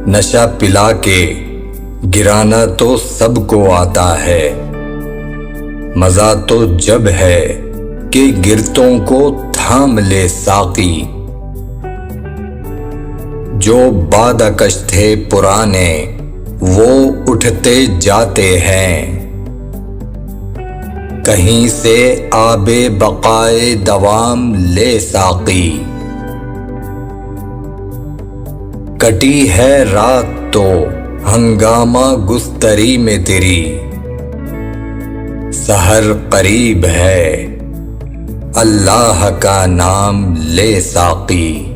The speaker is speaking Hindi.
नशा पिला के गिराना तो सबको आता है, मजा तो जब है कि गिरतों को थाम ले साकी। जो बादकश थे पुराने वो उठते जाते हैं, कहीं से आबे बकाए दवाम ले साकी। कटी है रात तो हंगामा गुस्तरी में तेरी, सहर करीब है अल्लाह का नाम ले साकी।